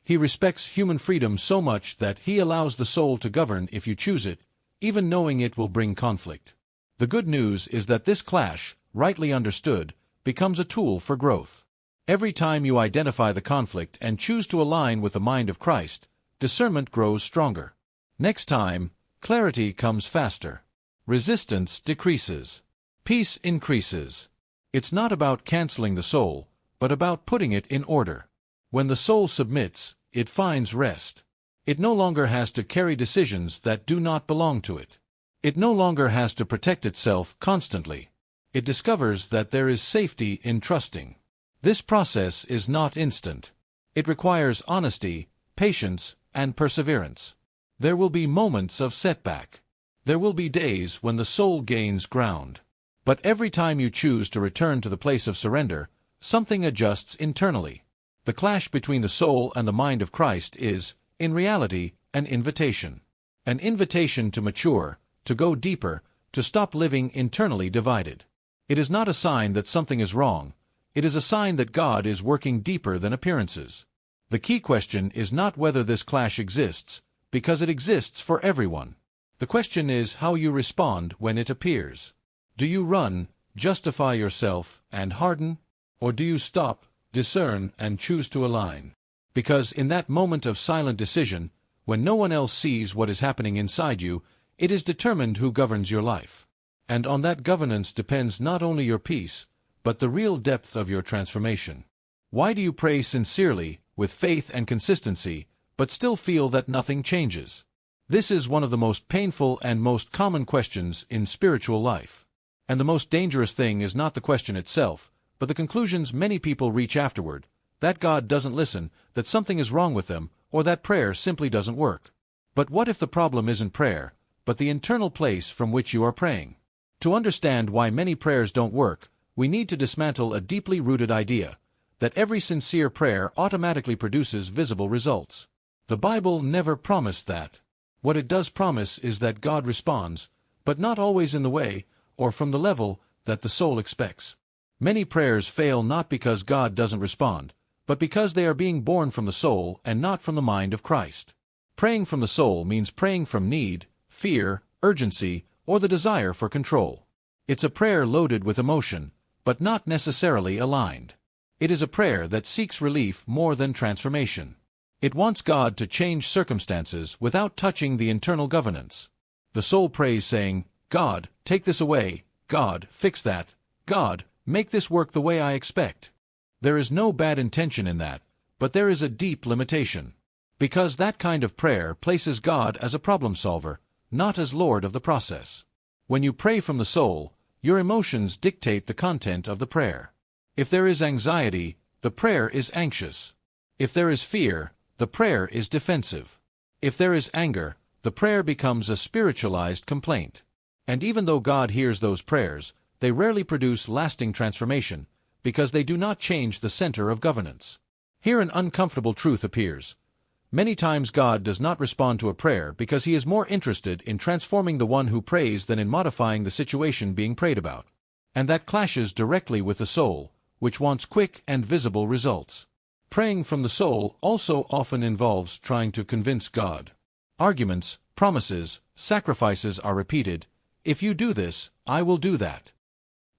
He respects human freedom so much that He allows the soul to govern if you choose it, even knowing it will bring conflict. The good news is that this clash, rightly understood, becomes a tool for growth. Every time you identify the conflict and choose to align with the mind of Christ, discernment grows stronger. Next time, clarity comes faster. Resistance decreases. Peace increases. It's not about canceling the soul, but about putting it in order. When the soul submits, it finds rest. It no longer has to carry decisions that do not belong to it. It no longer has to protect itself constantly. It discovers that there is safety in trusting. This process is not instant. It requires honesty, patience, and perseverance. There will be moments of setback. There will be days when the soul gains ground. But every time you choose to return to the place of surrender, something adjusts internally. The clash between the soul and the mind of Christ is, in reality, an invitation. An invitation to mature, to go deeper, to stop living internally divided. It is not a sign that something is wrong. It is a sign that God is working deeper than appearances. The key question is not whether this clash exists, because it exists for everyone. The question is how you respond when it appears. Do you run, justify yourself, and harden? Or do you stop, discern, and choose to align? Because in that moment of silent decision, when no one else sees what is happening inside you, it is determined who governs your life. And on that governance depends not only your peace, but the real depth of your transformation. Why do you pray sincerely, with faith and consistency, but still feel that nothing changes? This is one of the most painful and most common questions in spiritual life. And the most dangerous thing is not the question itself, but the conclusions many people reach afterward. that God doesn't listen, that something is wrong with them, or that prayer simply doesn't work. But what if the problem isn't prayer, but the internal place from which you are praying? To understand why many prayers don't work, we need to dismantle a deeply rooted idea, that every sincere prayer automatically produces visible results. The Bible never promised that. What it does promise is that God responds, but not always in the way, or from the level, that the soul expects. Many prayers fail not because God doesn't respond, but because they are being born from the soul and not from the mind of Christ. Praying from the soul means praying from need, fear, urgency, or the desire for control. It's a prayer loaded with emotion, but not necessarily aligned. It is a prayer that seeks relief more than transformation. It wants God to change circumstances without touching the internal governance. The soul prays saying, "God, take this away. God, fix that. God, make this work the way I expect." There is no bad intention in that, but there is a deep limitation. Because that kind of prayer places God as a problem solver, not as Lord of the process. When you pray from the soul, your emotions dictate the content of the prayer. If there is anxiety, the prayer is anxious. If there is fear, the prayer is defensive. If there is anger, the prayer becomes a spiritualized complaint. And even though God hears those prayers, they rarely produce lasting transformation, because they do not change the center of governance. Here an uncomfortable truth appears. Many times God does not respond to a prayer because he is more interested in transforming the one who prays than in modifying the situation being prayed about. And that clashes directly with the soul, which wants quick and visible results. Praying from the soul also often involves trying to convince God. Arguments, promises, sacrifices are repeated. If you do this, I will do that.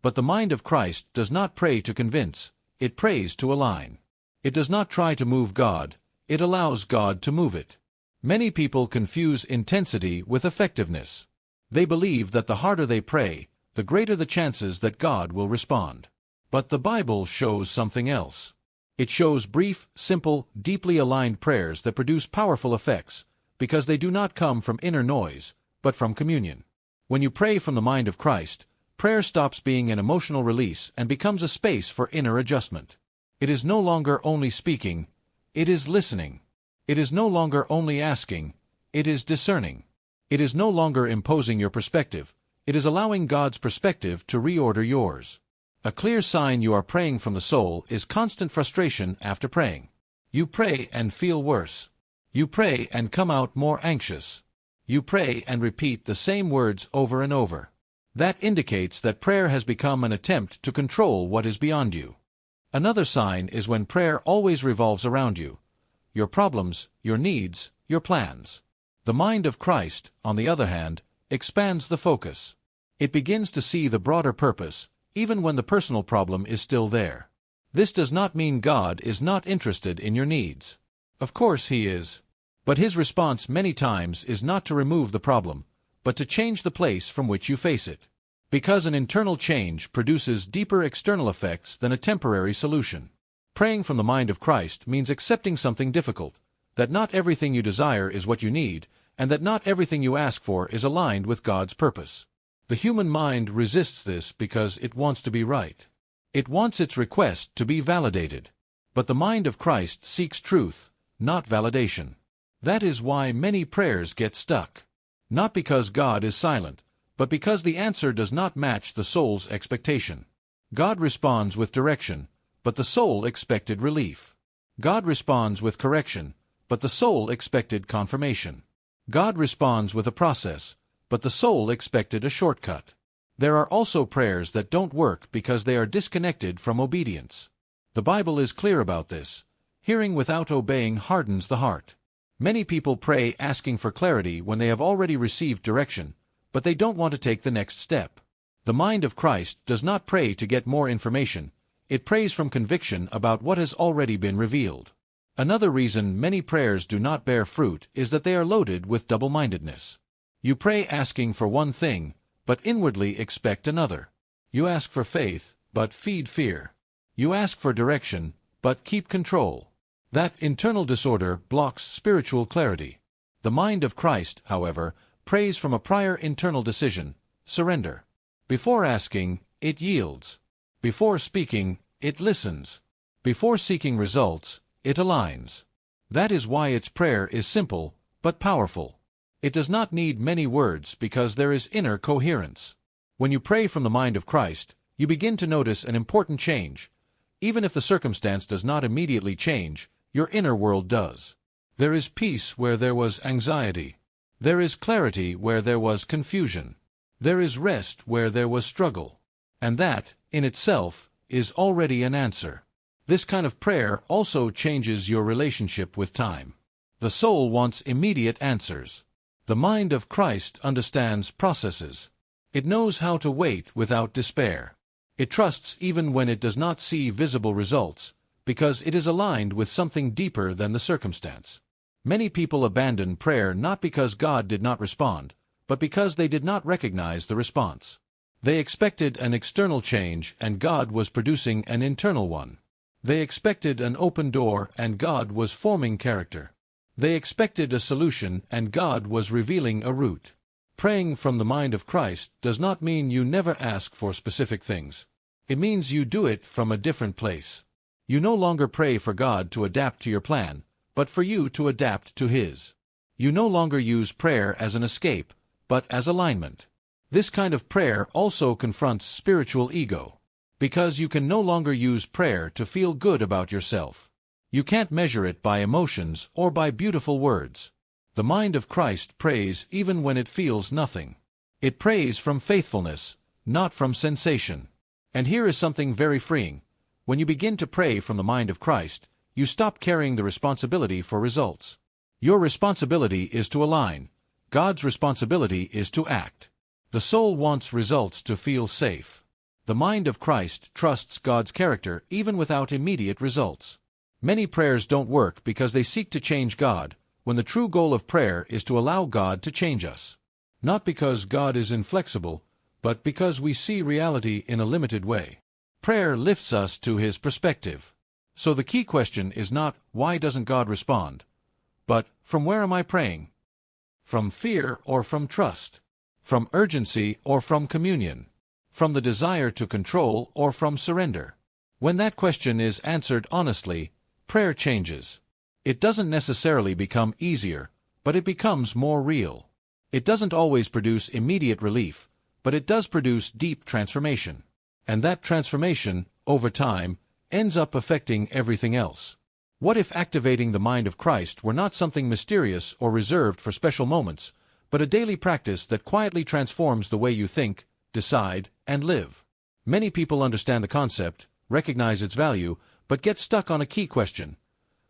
But the mind of Christ does not pray to convince, it prays to align. It does not try to move God, it allows God to move it. Many people confuse intensity with effectiveness. They believe that the harder they pray, the greater the chances that God will respond. But the Bible shows something else. It shows brief, simple, deeply aligned prayers that produce powerful effects, because they do not come from inner noise, but from communion. When you pray from the mind of Christ, prayer stops being an emotional release and becomes a space for inner adjustment. It is no longer only speaking, it is listening. It is no longer only asking, it is discerning. It is no longer imposing your perspective, it is allowing God's perspective to reorder yours. A clear sign you are praying from the soul is constant frustration after praying. You pray and feel worse. You pray and come out more anxious. You pray and repeat the same words over and over. That indicates that prayer has become an attempt to control what is beyond you. Another sign is when prayer always revolves around you, your problems, your needs, your plans. The mind of Christ, on the other hand, expands the focus. It begins to see the broader purpose, even when the personal problem is still there. This does not mean God is not interested in your needs. Of course he is. But his response many times is not to remove the problem, but to change the place from which you face it. Because an internal change produces deeper external effects than a temporary solution. Praying from the mind of Christ means accepting something difficult, that not everything you desire is what you need, and that not everything you ask for is aligned with God's purpose. The human mind resists this because it wants to be right. It wants its request to be validated. But the mind of Christ seeks truth, not validation. That is why many prayers get stuck. Not because God is silent, but because the answer does not match the soul's expectation. God responds with direction, but the soul expected relief. God responds with correction, but the soul expected confirmation. God responds with a process, but the soul expected a shortcut. There are also prayers that don't work because they are disconnected from obedience. The Bible is clear about this. Hearing without obeying hardens the heart. Many people pray asking for clarity when they have already received direction, but they don't want to take the next step. The mind of Christ does not pray to get more information, it prays from conviction about what has already been revealed. Another reason many prayers do not bear fruit is that they are loaded with double-mindedness. You pray asking for one thing, but inwardly expect another. You ask for faith, but feed fear. You ask for direction, but keep control. That internal disorder blocks spiritual clarity. The mind of Christ, however, prays from a prior internal decision, surrender. Before asking, it yields. Before speaking, it listens. Before seeking results, it aligns. That is why its prayer is simple, but powerful. It does not need many words because there is inner coherence. When you pray from the mind of Christ, you begin to notice an important change. Even if the circumstance does not immediately change, your inner world does. There is peace where there was anxiety. There is clarity where there was confusion. There is rest where there was struggle. And that, in itself, is already an answer. This kind of prayer also changes your relationship with time. The soul wants immediate answers. The mind of Christ understands processes. It knows how to wait without despair. It trusts even when it does not see visible results, because it is aligned with something deeper than the circumstance. Many people abandon prayer not because God did not respond, but because they did not recognize the response. They expected an external change and God was producing an internal one. They expected an open door and God was forming character. They expected a solution and God was revealing a route. Praying from the mind of Christ does not mean you never ask for specific things. It means you do it from a different place. You no longer pray for God to adapt to your plan, but for you to adapt to His. You no longer use prayer as an escape, but as alignment. This kind of prayer also confronts spiritual ego. Because you can no longer use prayer to feel good about yourself. You can't measure it by emotions or by beautiful words. The mind of Christ prays even when it feels nothing. It prays from faithfulness, not from sensation. And here is something very freeing. When you begin to pray from the mind of Christ, you stop carrying the responsibility for results. Your responsibility is to align. God's responsibility is to act. The soul wants results to feel safe. The mind of Christ trusts God's character even without immediate results. Many prayers don't work because they seek to change God, when the true goal of prayer is to allow God to change us. Not because God is inflexible, but because we see reality in a limited way. Prayer lifts us to His perspective. So the key question is not, why doesn't God respond? But, from where am I praying? From fear or from trust? From urgency or from communion? From the desire to control or from surrender? When that question is answered honestly, prayer changes. It doesn't necessarily become easier, but it becomes more real. It doesn't always produce immediate relief, but it does produce deep transformation. And that transformation, over time, ends up affecting everything else. What if activating the mind of Christ were not something mysterious or reserved for special moments, but a daily practice that quietly transforms the way you think, decide, and live? Many people understand the concept, recognize its value, but get stuck on a key question.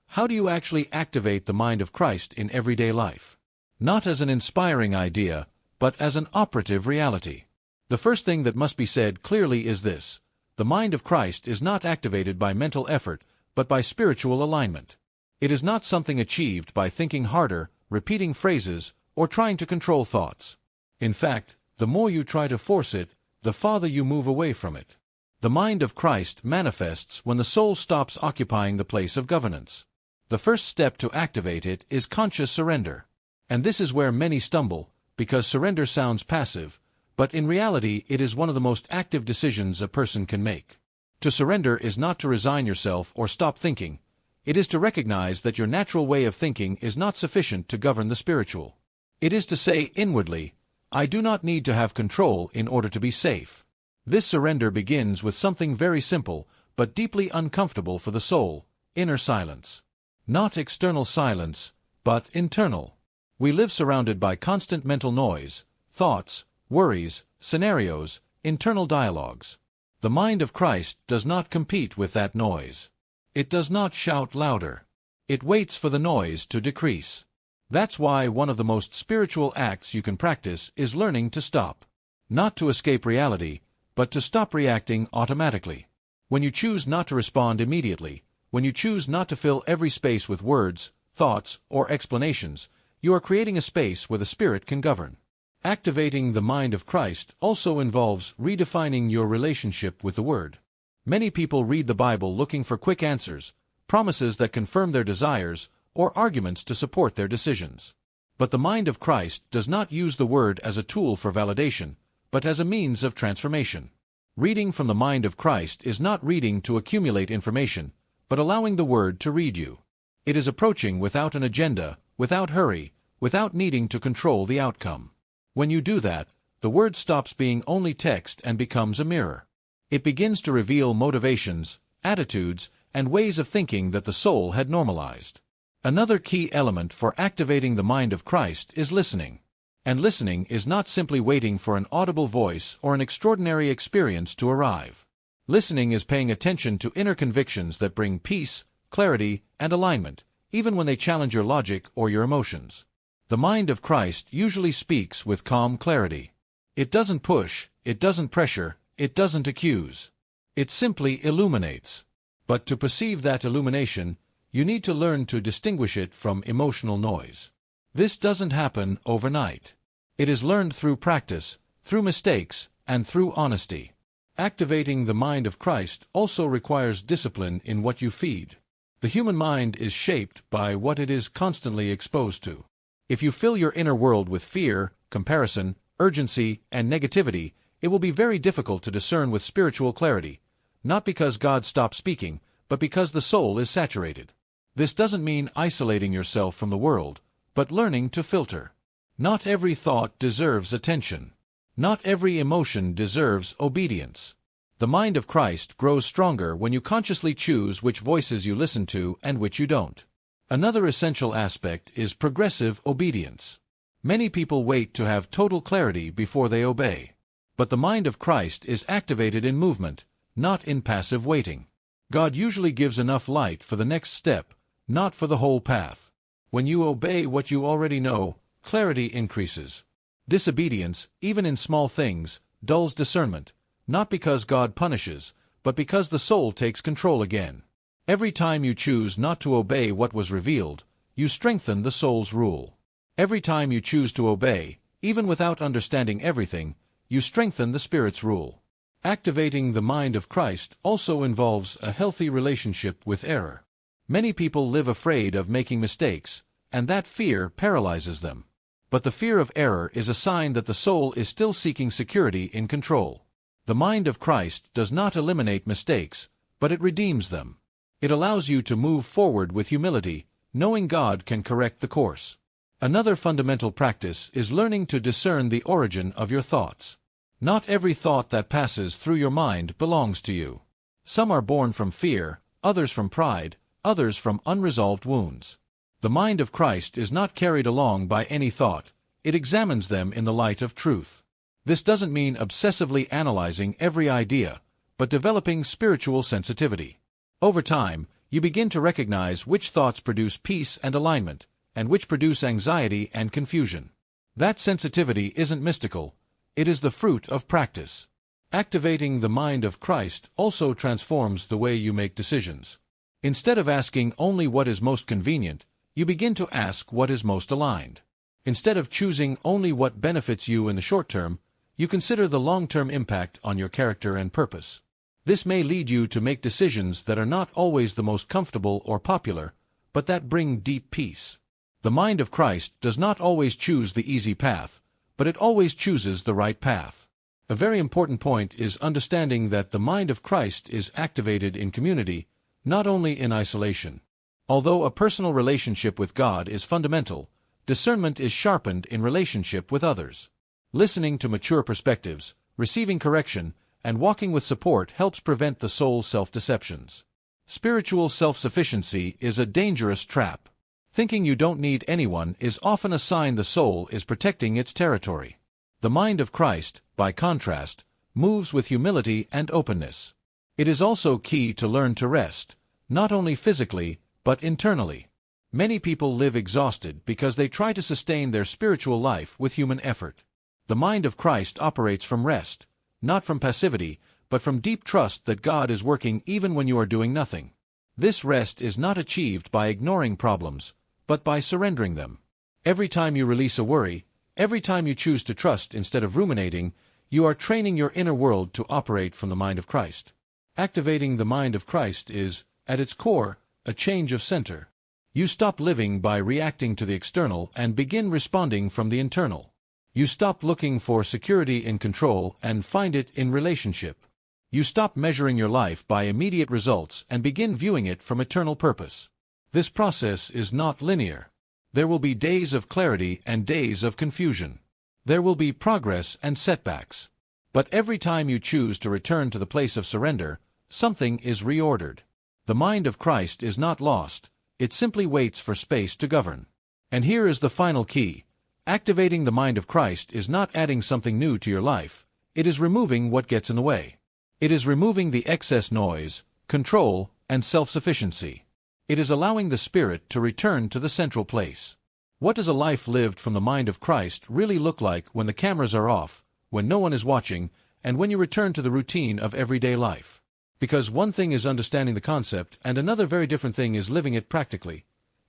How do you actually activate the mind of Christ in everyday life? Not as an inspiring idea, but as an operative reality. The first thing that must be said clearly is this: the mind of Christ is not activated by mental effort, but by spiritual alignment. It is not something achieved by thinking harder, repeating phrases, or trying to control thoughts. In fact, the more you try to force it, the farther you move away from it. The mind of Christ manifests when the soul stops occupying the place of governance. The first step to activate it is conscious surrender. And this is where many stumble, because surrender sounds passive, but in reality it is one of the most active decisions a person can make. To surrender is not to resign yourself or stop thinking. It is to recognize that your natural way of thinking is not sufficient to govern the spiritual. It is to say inwardly, I do not need to have control in order to be safe. This surrender begins with something very simple, but deeply uncomfortable for the soul: inner silence. Not external silence, but internal. We live surrounded by constant mental noise, thoughts, worries, scenarios, internal dialogues. The mind of Christ does not compete with that noise. It does not shout louder. It waits for the noise to decrease. That's why one of the most spiritual acts you can practice is learning to stop. Not to escape reality, but to stop reacting automatically. When you choose not to respond immediately, when you choose not to fill every space with words, thoughts, or explanations, you are creating a space where the Spirit can govern. Activating the mind of Christ also involves redefining your relationship with the Word. Many people read the Bible looking for quick answers, promises that confirm their desires, or arguments to support their decisions. But the mind of Christ does not use the Word as a tool for validation, but as a means of transformation. Reading from the mind of Christ is not reading to accumulate information, but allowing the Word to read you. It is approaching without an agenda, without hurry, without needing to control the outcome. When you do that, the Word stops being only text and becomes a mirror. It begins to reveal motivations, attitudes, and ways of thinking that the soul had normalized. Another key element for activating the mind of Christ is listening. And listening is not simply waiting for an audible voice or an extraordinary experience to arrive. Listening is paying attention to inner convictions that bring peace, clarity, and alignment, even when they challenge your logic or your emotions. The mind of Christ usually speaks with calm clarity. It doesn't push, it doesn't pressure, it doesn't accuse. It simply illuminates. But to perceive that illumination, you need to learn to distinguish it from emotional noise. This doesn't happen overnight. It is learned through practice, through mistakes, and through honesty. Activating the mind of Christ also requires discipline in what you feed. The human mind is shaped by what it is constantly exposed to. If you fill your inner world with fear, comparison, urgency, and negativity, it will be very difficult to discern with spiritual clarity, not because God stopped speaking, but because the soul is saturated. This doesn't mean isolating yourself from the world, but learning to filter. Not every thought deserves attention. Not every emotion deserves obedience. The mind of Christ grows stronger when you consciously choose which voices you listen to and which you don't. Another essential aspect is progressive obedience. Many people wait to have total clarity before they obey. But the mind of Christ is activated in movement, not in passive waiting. God usually gives enough light for the next step, not for the whole path. When you obey what you already know, clarity increases. Disobedience, even in small things, dulls discernment, not because God punishes, but because the soul takes control again. Every time you choose not to obey what was revealed, you strengthen the soul's rule. Every time you choose to obey, even without understanding everything, you strengthen the Spirit's rule. Activating the mind of Christ also involves a healthy relationship with error. Many people live afraid of making mistakes, and that fear paralyzes them. But the fear of error is a sign that the soul is still seeking security in control. The mind of Christ does not eliminate mistakes, but it redeems them. It allows you to move forward with humility, knowing God can correct the course. Another fundamental practice is learning to discern the origin of your thoughts. Not every thought that passes through your mind belongs to you. Some are born from fear, others from pride, others from unresolved wounds. The mind of Christ is not carried along by any thought, it examines them in the light of truth. This doesn't mean obsessively analyzing every idea, but developing spiritual sensitivity. Over time, you begin to recognize which thoughts produce peace and alignment, and which produce anxiety and confusion. That sensitivity isn't mystical, it is the fruit of practice. Activating the mind of Christ also transforms the way you make decisions. Instead of asking only what is most convenient, you begin to ask what is most aligned. Instead of choosing only what benefits you in the short term, you consider the long-term impact on your character and purpose. This may lead you to make decisions that are not always the most comfortable or popular, but that bring deep peace. The mind of Christ does not always choose the easy path, but it always chooses the right path. A very important point is understanding that the mind of Christ is activated in community, not only in isolation. Although a personal relationship with God is fundamental, discernment is sharpened in relationship with others. Listening to mature perspectives, receiving correction, and walking with support helps prevent the soul's self-deceptions. Spiritual self-sufficiency is a dangerous trap. Thinking you don't need anyone is often a sign the soul is protecting its territory. The mind of Christ, by contrast, moves with humility and openness. It is also key to learn to rest, not only physically, but internally. Many people live exhausted because they try to sustain their spiritual life with human effort. The mind of Christ operates from rest, not from passivity, but from deep trust that God is working even when you are doing nothing. This rest is not achieved by ignoring problems, but by surrendering them. Every time you release a worry, every time you choose to trust instead of ruminating, you are training your inner world to operate from the mind of Christ. Activating the mind of Christ is, at its core, a change of center. You stop living by reacting to the external and begin responding from the internal. You stop looking for security in control and find it in relationship. You stop measuring your life by immediate results and begin viewing it from eternal purpose. This process is not linear. There will be days of clarity and days of confusion. There will be progress and setbacks. But every time you choose to return to the place of surrender, something is reordered. The mind of Christ is not lost, it simply waits for space to govern. And here is the final key. Activating the mind of Christ is not adding something new to your life, it is removing what gets in the way. It is removing the excess noise, control, and self-sufficiency. It is allowing the Spirit to return to the central place. What does a life lived from the mind of Christ really look like when the cameras are off, when no one is watching, and when you return to the routine of everyday life? Because one thing is understanding the concept, and another very different thing is living it practically.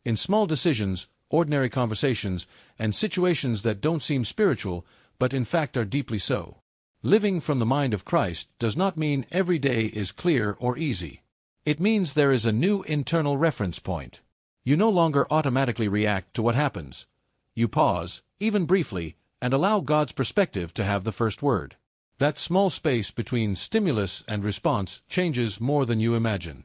In small decisions, ordinary conversations, and situations that don't seem spiritual, but in fact are deeply so. Living from the mind of Christ does not mean every day is clear or easy. It means there is a new internal reference point. You no longer automatically react to what happens. You pause, even briefly, and allow God's perspective to have the first word. That small space between stimulus and response changes more than you imagine.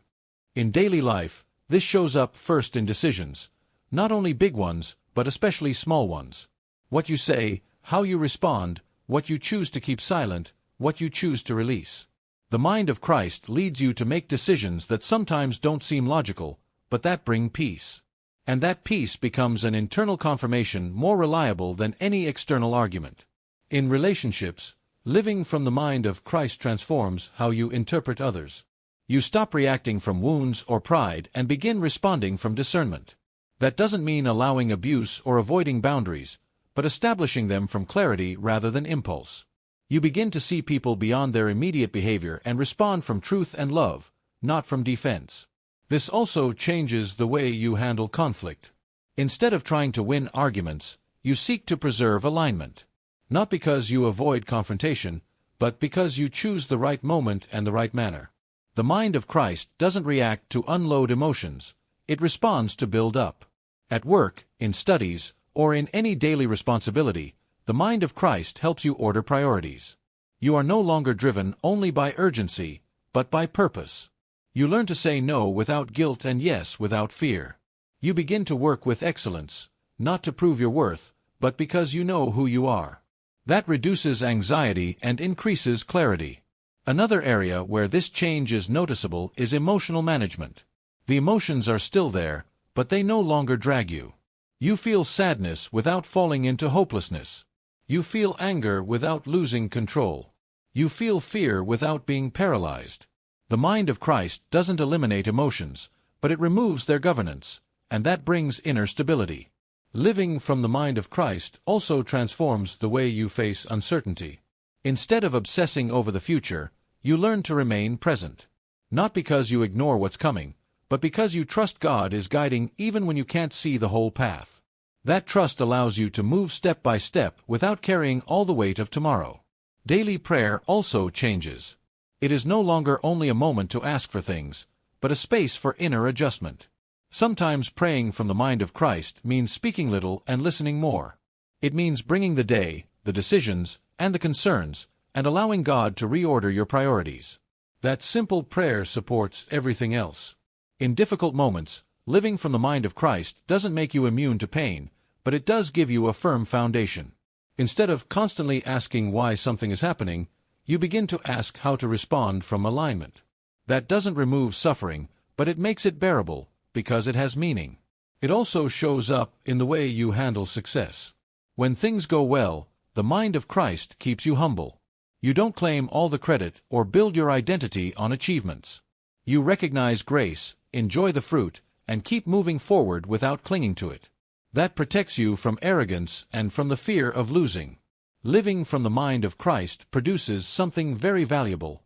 In daily life, this shows up first in decisions, not only big ones, but especially small ones. What you say, how you respond, what you choose to keep silent, what you choose to release. The mind of Christ leads you to make decisions that sometimes don't seem logical, but that bring peace. And that peace becomes an internal confirmation more reliable than any external argument. In relationships, living from the mind of Christ transforms how you interpret others. You stop reacting from wounds or pride and begin responding from discernment. That doesn't mean allowing abuse or avoiding boundaries, but establishing them from clarity rather than impulse. You begin to see people beyond their immediate behavior and respond from truth and love, not from defense. This also changes the way you handle conflict. Instead of trying to win arguments, you seek to preserve alignment. Not because you avoid confrontation, but because you choose the right moment and the right manner. The mind of Christ doesn't react to unload emotions, it responds to build up. At work, in studies, or in any daily responsibility, the mind of Christ helps you order priorities. You are no longer driven only by urgency, but by purpose. You learn to say no without guilt and yes without fear. You begin to work with excellence, not to prove your worth, but because you know who you are. That reduces anxiety and increases clarity. Another area where this change is noticeable is emotional management. The emotions are still there, but they no longer drag you. You feel sadness without falling into hopelessness. You feel anger without losing control. You feel fear without being paralyzed. The mind of Christ doesn't eliminate emotions, but it removes their governance, and that brings inner stability. Living from the mind of Christ also transforms the way you face uncertainty. Instead of obsessing over the future, you learn to remain present. Not because you ignore what's coming, but because you trust God is guiding even when you can't see the whole path. That trust allows you to move step by step without carrying all the weight of tomorrow. Daily prayer also changes. It is no longer only a moment to ask for things, but a space for inner adjustment. Sometimes praying from the mind of Christ means speaking little and listening more. It means bringing the day, the decisions, and the concerns, and allowing God to reorder your priorities. That simple prayer supports everything else. In difficult moments, living from the mind of Christ doesn't make you immune to pain, but it does give you a firm foundation. Instead of constantly asking why something is happening, you begin to ask how to respond from alignment. That doesn't remove suffering, but it makes it bearable, because it has meaning. It also shows up in the way you handle success. When things go well, the mind of Christ keeps you humble. You don't claim all the credit or build your identity on achievements. You recognize grace, enjoy the fruit, and keep moving forward without clinging to it. That protects you from arrogance and from the fear of losing. Living from the mind of Christ produces something very valuable: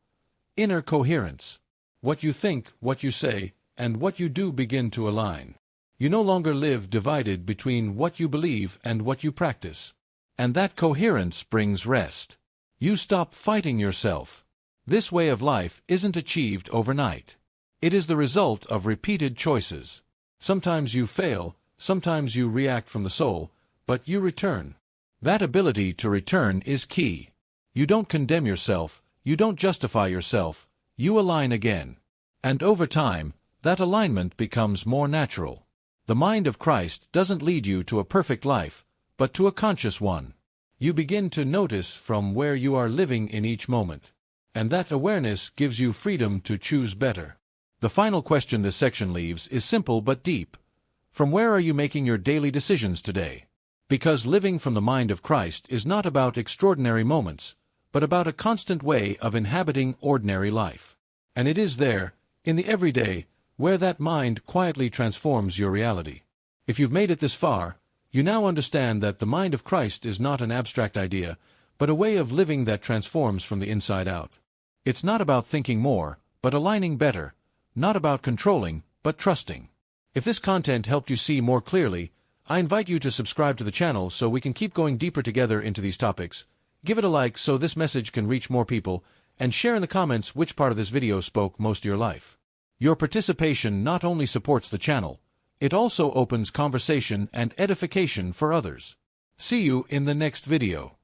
inner coherence. What you think, what you say, and what you do begin to align. You no longer live divided between what you believe and what you practice. And that coherence brings rest. You stop fighting yourself. This way of life isn't achieved overnight. It is the result of repeated choices. Sometimes you fail, sometimes you react from the soul, but you return. That ability to return is key. You don't condemn yourself, you don't justify yourself, you align again. And over time, that alignment becomes more natural. The mind of Christ doesn't lead you to a perfect life, but to a conscious one. You begin to notice from where you are living in each moment. And that awareness gives you freedom to choose better. The final question this section leaves is simple but deep. From where are you making your daily decisions today? Because living from the mind of Christ is not about extraordinary moments, but about a constant way of inhabiting ordinary life. And it is there, in the everyday, where that mind quietly transforms your reality. If you've made it this far, you now understand that the mind of Christ is not an abstract idea, but a way of living that transforms from the inside out. It's not about thinking more, but aligning better, not about controlling, but trusting. If this content helped you see more clearly, I invite you to subscribe to the channel so we can keep going deeper together into these topics. Give it a like so this message can reach more people, and share in the comments which part of this video spoke most to your life. Your participation not only supports the channel, it also opens conversation and edification for others. See you in the next video.